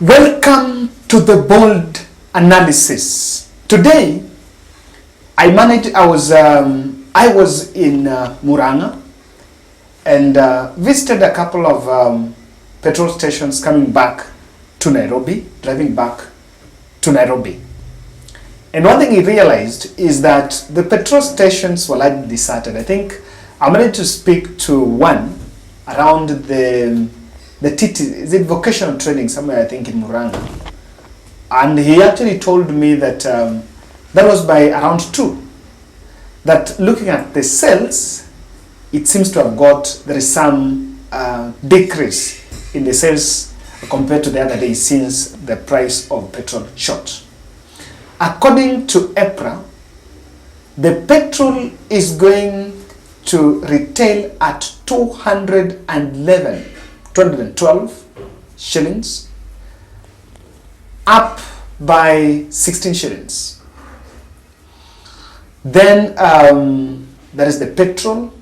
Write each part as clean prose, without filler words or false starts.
Welcome to the bold analysis. Today, I was in Muranga and visited a couple of petrol stations coming back to Nairobi, driving back to Nairobi. And one thing I realized is that the petrol stations were largely deserted. I think I wanted to speak to one around the TT, is it vocational training somewhere, I think in Muranga. And he actually told me that that was by around 2. That looking at the sales, it seems to have there is some decrease in the sales compared to the other day since the price of petrol shot. According to EPRA, the petrol is going to retail at 212 shillings, up by 16 shillings. Then there is the petrol.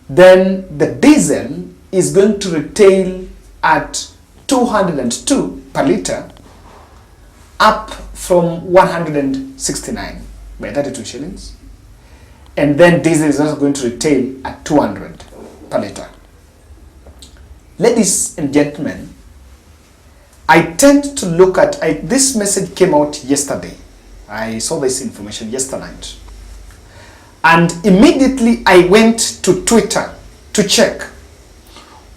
Then the diesel is going to retail at 202 per litre, up from 169 by 32 shillings. And then diesel is also going to retail at 200 per litre. Ladies and gentlemen, I tend to look at, this message came out yesterday. I saw this information yesterday night. And immediately I went to Twitter to check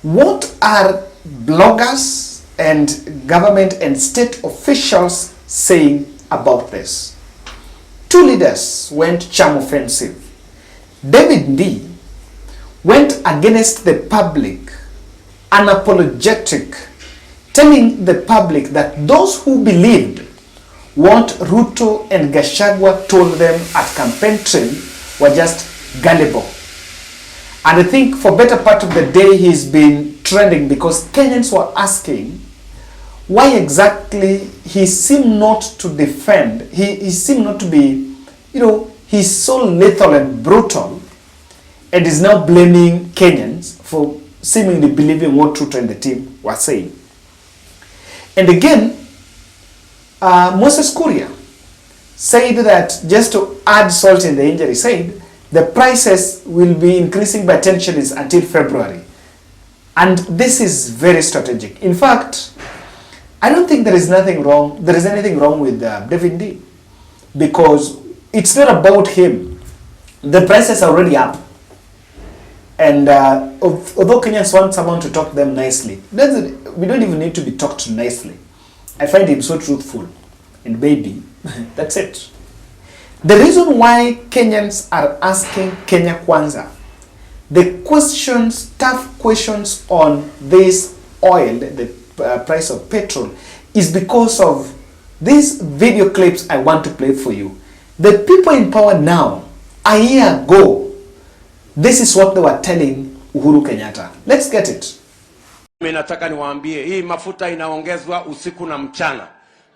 what are bloggers and government and state officials saying about this. 2 leaders went charm offensive. David D went against the public, unapologetic, telling the public that those who believed what Ruto and Gachagua told them at campaign trail were just gullible. And I think for better part of the day he's been trending because Kenyans were asking why exactly he seemed not to defend, he seemed not to be, he's so lethal and brutal and is now blaming Kenyans for seemingly believing what Ruto and the team were saying. And again, Moses Kuria said that, just to add salt in the injury, said the prices will be increasing by 10 shillings until February. And this is very strategic. In fact, I don't think there is anything wrong with David D, because it's not about him. The prices are already up. And although Kenyans want someone to talk to them nicely, we don't even need to be talked to nicely. I find him so truthful. And baby, that's it. The reason why Kenyans are asking Kenya Kwanza the questions, tough questions on this oil, the price of petrol, is because of these video clips I want to play for you. The people in power now, a year ago, this is what they were telling Uhuru Kenyatta. Let's get it. Mimi nataka niwaambie hii mafuta inaongezwa usiku na mchana.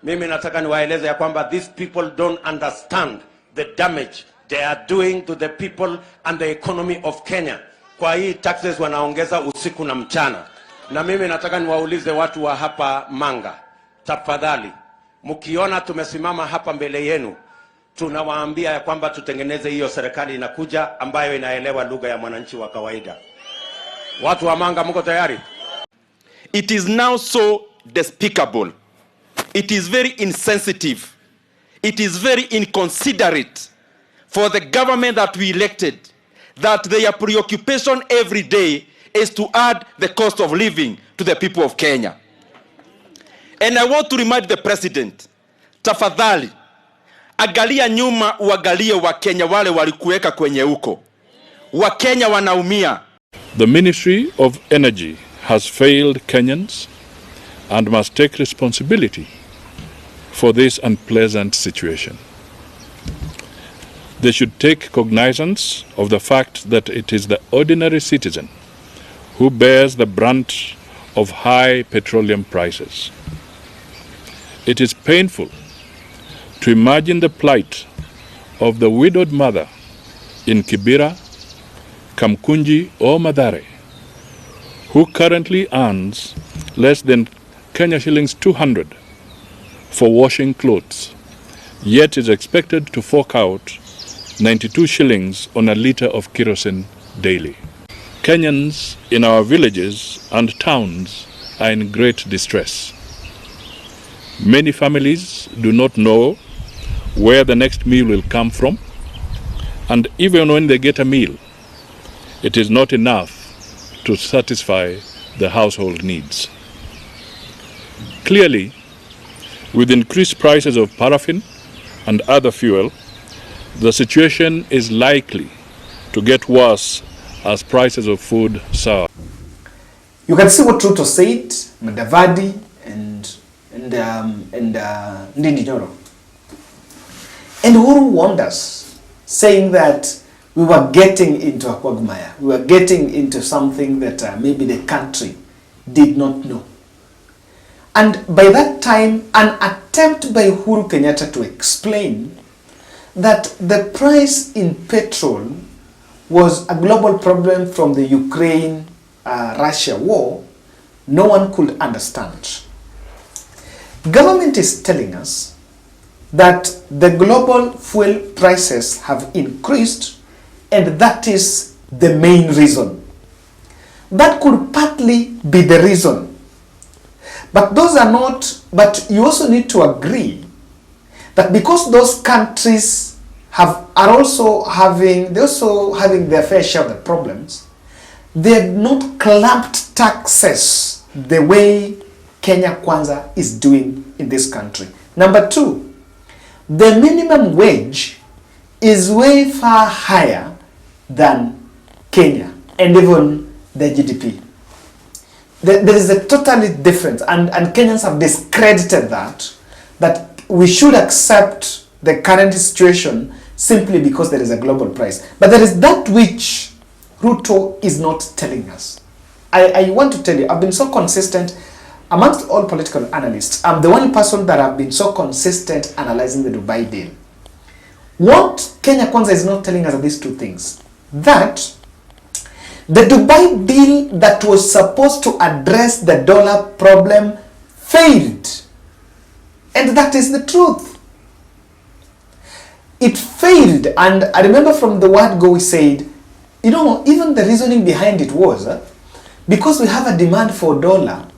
Mimi nataka niwaeleze ya kwamba these people don't understand the damage they are doing to the people and the economy of Kenya. Kwa hii taxes wanaongeza usiku na mchana. Na mimi nataka niwaulize watu wa hapa Manga, tafadhali, mkiona tumesimama hapa mbele yenu, tunawaambia ya kwamba tutengeneze hiyo serikali inakuja ambayo inaelewa lugha ya mwananchi wa kawaida. Watu wa Manga, mko tayari? It is now so despicable. It is very insensitive. It is very inconsiderate for the government that we elected that their preoccupation every day is to add the cost of living to the people of Kenya. And I want to remind the president, tafadhali, angalia nyuma uangalie wa Kenya wale walikuweka kwenye huko. Wa Kenya wanaumia. The Ministry of Energy has failed Kenyans and must take responsibility for this unpleasant situation. They should take cognizance of the fact that it is the ordinary citizen who bears the brunt of high petroleum prices. It is painful to imagine the plight of the widowed mother in Kibera, Kamkunji or Mathare, who currently earns less than Kenya shillings 200 for washing clothes, yet is expected to fork out 92 shillings on a litre of kerosene daily. Kenyans in our villages and towns are in great distress. Many families do not know where the next meal will come from, and even when they get a meal, it is not enough to satisfy the household needs. Clearly, with increased prices of paraffin and other fuel, the situation is likely to get worse as prices of food soar. You can see what Ruto said, Mudavadi and Ndindi Nyoro. And Uhuru warned us, saying that we were getting into a quagmire. We were getting into something that maybe the country did not know. And by that time, an attempt by Uhuru Kenyatta to explain that the price in petrol was a global problem from the Ukraine-Russia war, no one could understand. Government is telling us that the global fuel prices have increased, and that is the main reason. That could partly be the reason. But those are not, but you also need to agree that because those countries are also having their fair share of the problems, they have not clamped taxes the way Kenya Kwanza is doing in this country. Number two, the minimum wage is way far higher than Kenya and even the GDP. There is a totally difference, and Kenyans have discredited that we should accept the current situation simply because there is a global price. But there is that which Ruto is not telling us. I want to tell you, I've been so consistent amongst all political analysts. I'm the only person that have been so consistent analyzing the Dubai deal. What Kenya Kwanza is not telling us are these two things. That the Dubai deal that was supposed to address the dollar problem failed. And that is the truth. It failed. And I remember from the word go we said, you know, even the reasoning behind it was because we have a demand for dollar.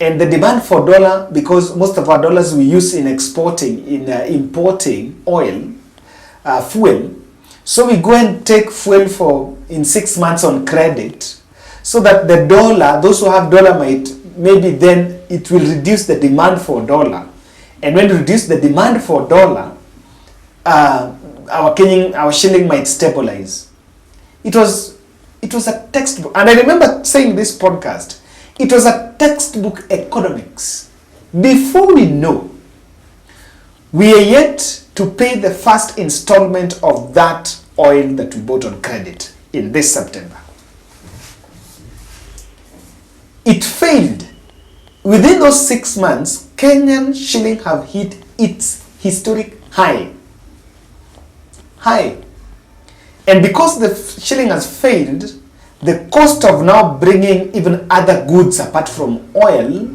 And the demand for dollar, because most of our dollars we use in exporting, in importing oil, fuel. So we go and take fuel in 6 months on credit, so that the dollar, those who have dollar maybe then it will reduce the demand for dollar. And when we reduce the demand for dollar, our shilling might stabilize. It was a textbook, and I remember saying this podcast, it was a textbook economics. Before we know, we are yet to pay the first installment of that oil that we bought on credit in this September. It failed. Within those 6 months, Kenyan shilling have hit its historic high. And because the shilling has failed, the cost of now bringing even other goods apart from oil,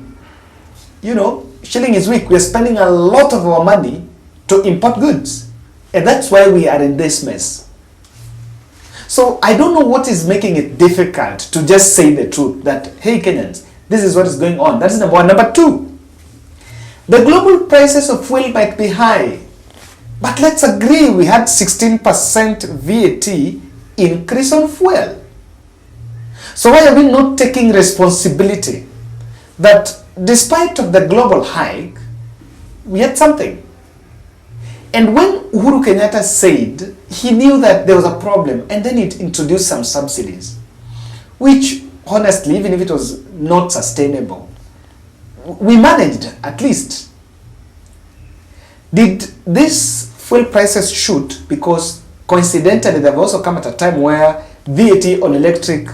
you know, shilling is weak. We're spending a lot of our money to import goods. And that's why we are in this mess. So I don't know what is making it difficult to just say the truth that, hey Kenyans, this is what is going on. That is number one. Number two, the global prices of fuel might be high. But let's agree we had 16% VAT increase on fuel. So why are we not taking responsibility that despite of the global hike, we had something? And when Uhuru Kenyatta said he knew that there was a problem, and then it introduced some subsidies, which honestly, even if it was not sustainable, we managed at least. Did these fuel prices shoot? Because coincidentally, they've also come at a time where VAT on electric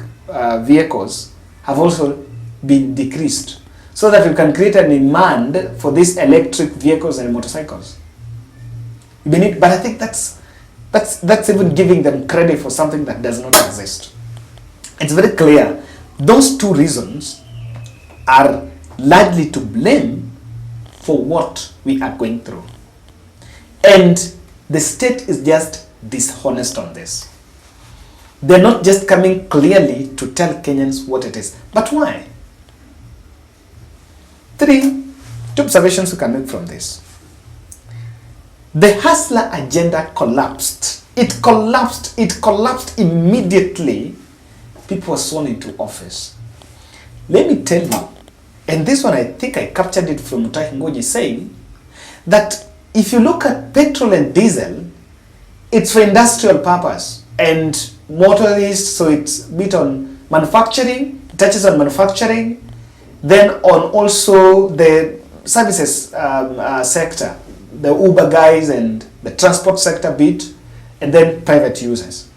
vehicles have also been decreased, so that we can create a demand for these electric vehicles and motorcycles. But I think that's even giving them credit for something that does not exist. It's very clear. Those two reasons are largely to blame for what we are going through. And the state is just dishonest on this. They're not just coming clearly to tell Kenyans what it is. But why? Two observations we can make from this. The hustler agenda collapsed. It collapsed immediately people were sworn into office. Let me tell you, and this one I think I captured it from Mutahi Ngoji saying that if you look at petrol and diesel, it's for industrial purpose and motorists, so it's a bit on manufacturing, it touches on manufacturing, then on also the services sector, the Uber guys and the transport sector bit, and then private users.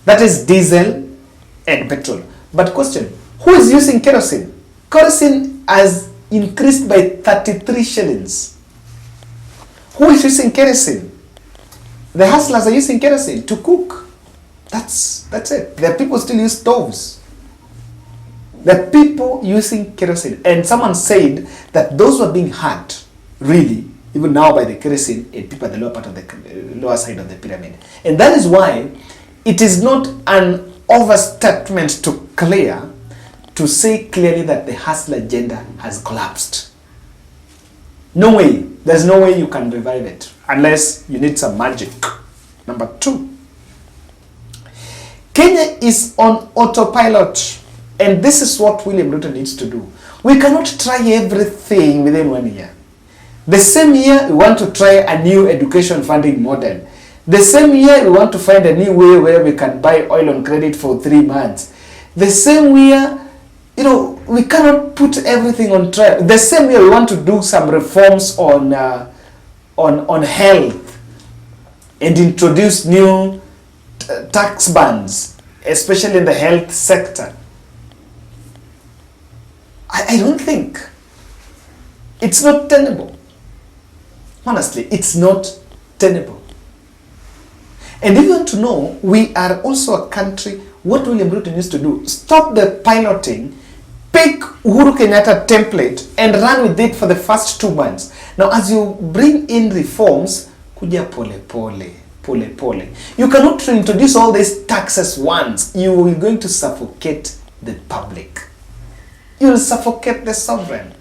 That is diesel and petrol. But question, who is using kerosene? Kerosene has increased by 33 shillings. Who is using kerosene? The hustlers are using kerosene to cook. That's it. There are people still use stoves. There are people using kerosene. And someone said that those who are being hurt, really, even now by the kerosene, and people at the lower part of the lower side of the pyramid. And that is why it is not an overstatement to clear to say clearly that the hustler agenda has collapsed. No way. There's no way you can revive it unless you need some magic. Number 2, Kenya is on autopilot, and this is what William Ruto needs to do. We cannot try everything within 1 year. The same year we want to try a new education funding model. The same year we want to find a new way where we can buy oil on credit for 3 months. The same year, we cannot put everything on trial. The same year we want to do some reforms on health and introduce new tax bans, especially in the health sector. I don't think. It's not tenable. Honestly, it's not tenable. And if you want to know, we are also a country, what William Ruto needs to do, stop the piloting, pick Uhuru Kenyatta template and run with it for the first 2 months. Now, as you bring in reforms, kuja pole pole. You cannot introduce all these taxes once. You are going to suffocate the public. You will suffocate the sovereign.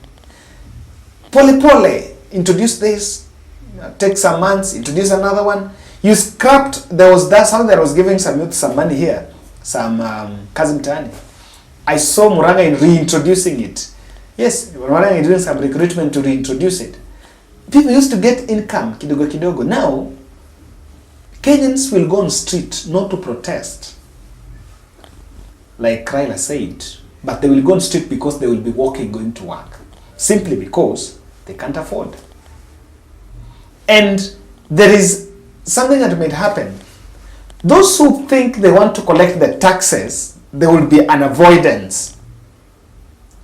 Pole. Introduce this, take some months, introduce another one. You scrapped, there was something that was giving some youth some money here, some Kazi Mtaani. I saw Muranga in reintroducing it. Yes, Muranga is doing some recruitment to reintroduce it. People used to get income, kidogo kidogo. Now, Kenyans will go on street not to protest, like Raila said, but they will go on street because they will be walking, going to work, simply because they can't afford. And there is something that might happen. Those who think they want to collect the taxes, there will be an avoidance.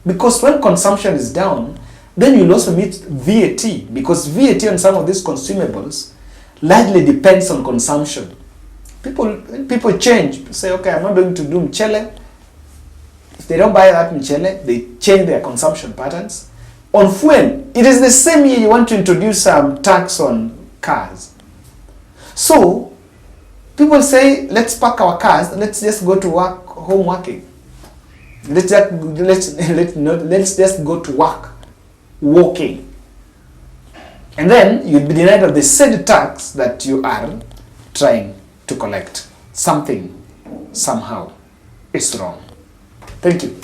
Because when consumption is down, then you'll also meet VAT, because VAT on some of these consumables largely depends on consumption. People change, say, okay, I'm not going to do mchele. If they don't buy that mchele, they change their consumption patterns. On fuel, it is the same year you want to introduce some tax on cars. So, people say, let's park our cars, let's just go to work, home working. Let's just go to work, walking. And then you'd be denied of the said tax that you are trying to collect. Something, somehow, is wrong. Thank you.